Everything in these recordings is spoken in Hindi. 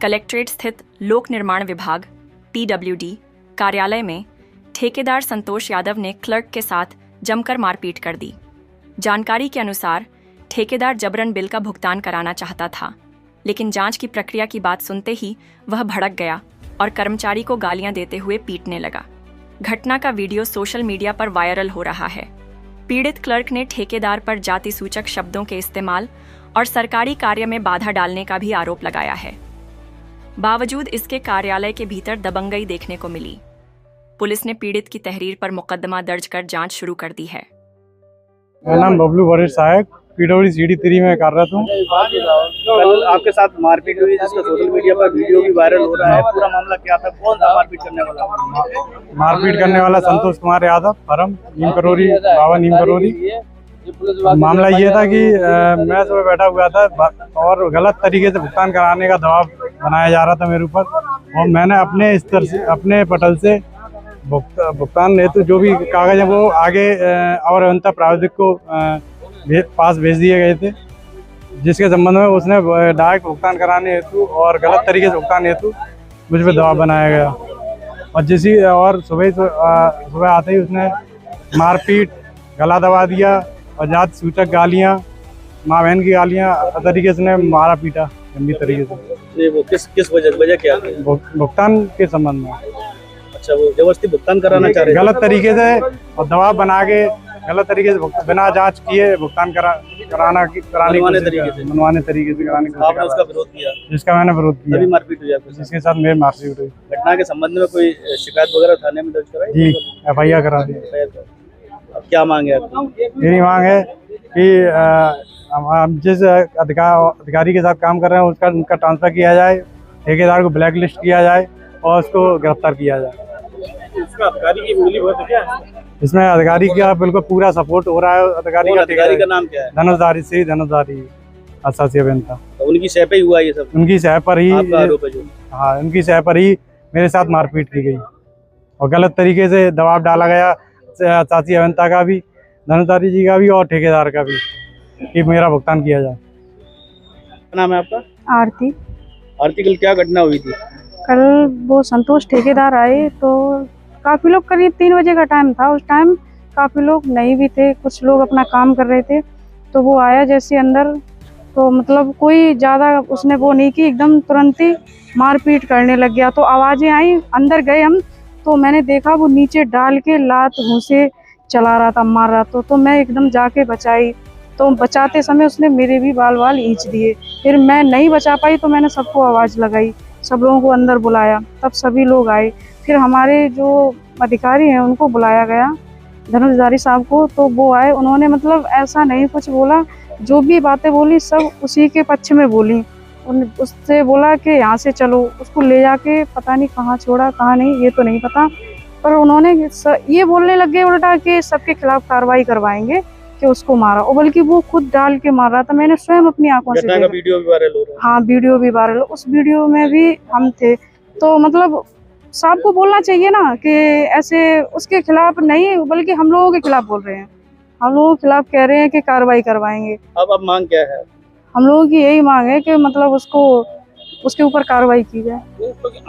कलेक्ट्रेट स्थित लोक निर्माण विभाग (PWD) कार्यालय में ठेकेदार संतोष यादव ने क्लर्क के साथ जमकर मारपीट कर दी। जानकारी के अनुसार ठेकेदार जबरन बिल का भुगतान कराना चाहता था, लेकिन जांच की प्रक्रिया की बात सुनते ही वह भड़क गया और कर्मचारी को गालियां देते हुए पीटने लगा। घटना का वीडियो सोशल मीडिया पर वायरल हो रहा है। पीड़ित क्लर्क ने ठेकेदार पर जाति सूचक शब्दों के इस्तेमाल और सरकारी कार्य में बाधा डालने का भी आरोप लगाया है। बावजूद इसके कार्यालय के भीतर दबंगई देखने को मिली। पुलिस ने पीड़ित की तहरीर पर मुकदमा दर्ज कर जांच शुरू कर दी है। मेरा नाम बबलू वरिष्ठ सहायक PWD CD3 में कार्यरत हूँ। कल आपके साथ मारपीट हुई जिसका सोशल मीडिया पर वीडियो भी वायरल हो रहा है, पूरा मामला क्या था? कौन था मारपीट करने वाला? मारपीट करने वाला संतोष कुमार यादव, परम नीम करोरी, बाबा नीम करोरी। मामला ये था कि मैं सुबह बैठा हुआ था और गलत तरीके से भुगतान कराने का दबाव बनाया जा रहा था मेरे ऊपर, और मैंने अपने स्तर से, अपने पटल से भुगतान हेतु जो भी कागज है वो आगे और अभियंता प्राविधिक को पास भेज दिए गए थे, जिसके संबंध में उसने डायरेक्ट भुगतान कराने हेतु और गलत तरीके से भुगतान हेतु मुझ पर दबाव बनाया गया। और सुबह आते ही उसने मारपीट, गला दबा दिया और जाति सूचक गालियाँ, माँ बहन की गालियाँ तरीके से मारा पीटा गंभीर तरीके से। वो किस वजह क्या थी? भुगतान के संबंध में। अच्छा, वो जबरदस्ती भुगतान कराना चाह रहे थे? गलत तरीके से और दबाव बना के गलत तरीके से बिना जांच किए भुगतान मनमाने तरीके से कराने का आपने उसका विरोध किया? जिसका मैंने विरोध किया। अभी मारपीट हुई आपके? जिसके साथ मेरी मारपीट हुई। घटना के संबंध में कोई शिकायत वगैरह थाने में दर्ज कराई? जी, FIR करा दी। अब क्या मांग है आपकी? मेरी मांग है कि हम जिस अधिकारी के साथ काम कर रहे हैं उनका ट्रांसफर किया जाए, ठेकेदार को ब्लैक लिस्ट किया जाए और उसको गिरफ्तार किया जाए। इसमें अधिकारी की उंगली बहुत है क्या? इसमें अधिकारी का बिल्कुल पूरा सपोर्ट हो रहा है। अधिकारी का नाम क्या है? धनुषधारी अशासी अभियंता। तो उनकी सह पे ही हुआ ये सब? उनकी सह पर ही आरोप है जो? हाँ, उनकी सह पर ही मेरे साथ मारपीट की गई और गलत तरीके से दबाव डाला गया, अशासी अभियंता का भी, धनुषधारी जी का भी और ठेकेदार का भी, कि मेरा भुगतान किया जाए। क्या नाम है आपका? आरती। आरती, कल क्या घटना हुई थी? कल वो संतोष ठेकेदार आए तो काफ़ी लोग, करीब 3 बजे का टाइम था। उस टाइम काफ़ी लोग नहीं भी थे, कुछ लोग अपना काम कर रहे थे। तो वो आया जैसे अंदर, तो मतलब कोई ज़्यादा उसने वो नहीं की, एकदम तुरंत ही मारपीट करने लग गया। तो आवाज़ें आई, अंदर गए हम, तो मैंने देखा वो नीचे डाल के लात घूंसे चला रहा था, मार रहा था। तो मैं एकदम जाके बचाई, तो बचाते समय उसने मेरे भी बाल खींच दिए। फिर मैं नहीं बचा पाई तो मैंने सबको आवाज़ लगाई, सब लोगों को अंदर बुलाया, तब सभी लोग आए। फिर हमारे जो अधिकारी हैं उनको बुलाया गया, धनुषधारी साहब को, तो वो आए। उन्होंने मतलब ऐसा नहीं कुछ बोला, जो भी बातें बोली सब उसी के पक्ष में बोली। उससे बोला कि यहाँ से चलो, उसको ले जाके पता नहीं कहाँ छोड़ा कहाँ नहीं, ये तो नहीं पता, पर उन्होंने ये बोलने लग गए उल्टा कि सबके खिलाफ कार्रवाई करवाएंगे कि उसको मारा, और बल्कि वो खुद डाल के मार रहा था। मैंने स्वयं अपनी आंखों से देखा। वीडियो भी वायरल हो रहा है? हाँ, वीडियो भी वायरल। उस वीडियो में भी हम थे। तो मतलब साहब को बोलना चाहिए ना कि ऐसे उसके खिलाफ नहीं, बल्कि हम लोगों के खिलाफ बोल रहे हैं, हम लोगों के खिलाफ कह रहे हैं कि कार्रवाई करवाएंगे। अब मांग क्या है? हम लोगों की यही मांग है कि मतलब उसके ऊपर कार्रवाई की जाए।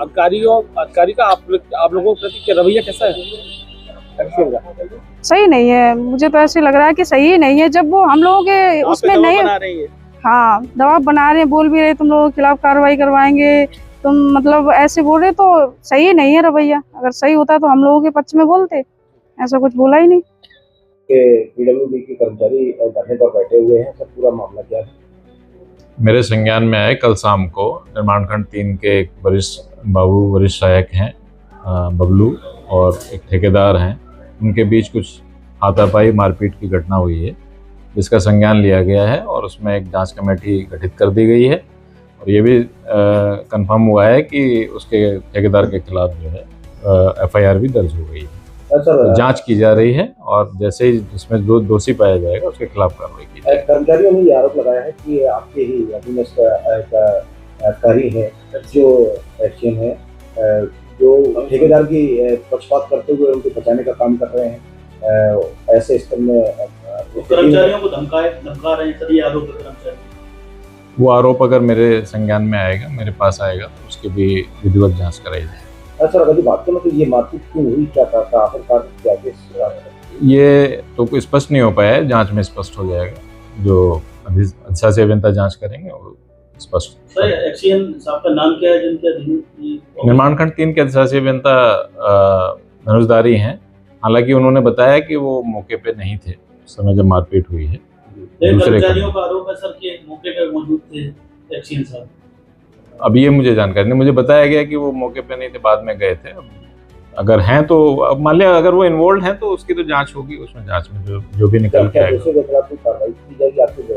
अधिकारी का आप लोगों के प्रति रवैया कैसा है? सही नहीं है, मुझे तो ऐसे लग रहा है कि सही नहीं है। जब वो हम लोगों के उसमें नहीं, हाँ, दबाव बना रहे हैं, बोल भी रहे तुम लोगों के खिलाफ कार्रवाई करवाएंगे, तुम मतलब ऐसे बोल रहे, तो सही नहीं है रवैया। अगर सही होता तो हम लोगों के पक्ष में बोलते, ऐसा कुछ बोला ही नहीं। PWD के कर्मचारी धरने पर बैठे हुए हैं, सब पूरा मामला क्या है? मेरे संज्ञान में आए, कल शाम को निर्माण खंड 3 के एक वरिष्ठ सहायक हैं बबलू, और एक ठेकेदार हैं, उनके बीच कुछ हाथापाई मारपीट की घटना हुई है, जिसका संज्ञान लिया गया है और उसमें एक जांच कमेटी गठित कर दी गई है। और ये भी कंफर्म हुआ है कि उसके ठेकेदार के खिलाफ जो है FIR भी दर्ज हो गई है। तो जांच की जा रही है और जैसे ही जिसमें दोषी पाया जाएगा उसके खिलाफ कार्रवाई की जाएगी। कर्मचारियों ने ये आरोप लगाया है कि आपके ही अधीनस्थ अधिकारी है जो एक्शन है, जो ठेकेदार की पक्षपात करते हुए उनको बचाने का काम कर रहे हैं। ऐसे स्तर में कर्मचारियों को धमका रहे हैं सभी आरोप कर्मचारी। वो आरोप अगर मेरे संज्ञान में आएगा, मेरे पास आएगा, तो उसकी भी विधिवत जांच कराई जाएगी। सर अगर बात करें तो ये मारपीट क्यों हुई, क्या था आखिरकार क्या केस? ये तो स्पष्ट नहीं हो पाया है, जांच में स्पष्ट हो जाएगा। जो अधिशासी अभियंता जांच करेंगे वो स्पष्ट। सर एक्सीएन साहब का नाम क्या है जिनके अधीन निर्माण खंड 3 के अधिशासी अभियंता धनुषधारी हैं। हालांकि उन्होंने बताया कि वो मौके पे नहीं थे उस समय जब मारपीट हुई है। कर्मचारियों का आरोप है सर कि मौके पे मौजूद थे एक्सीएन साहब। अब ये मुझे जानकारी नहीं, मुझे बताया गया कि वो मौके पे नहीं थे, बाद में गए थे। अगर हैं तो अब मान लिया अगर वो इन्वॉल्व हैं तो उसकी तो जांच होगी, उसमें जांच में जो भी निकल के आएगा।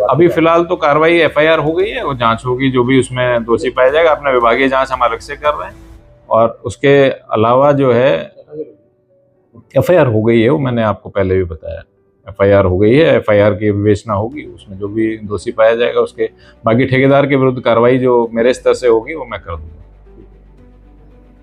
अभी फिलहाल तो कार्रवाई एफआईआर हो गई है, वो जांच होगी, जो भी उसमें दोषी पाया जाएगा। अपना विभागीय जांच हम अलग से कर रहे हैं, और उसके अलावा जो है एफआईआर हो गई है, वो मैंने आपको पहले भी बताया। एफआईआर हो गई है, एफआईआर की विवेचना होगी, उसमें जो भी दोषी पाया जाएगा उसके, बाकी ठेकेदार के विरुद्ध कार्रवाई जो मेरे स्तर से होगी वो मैं कर दूंगा।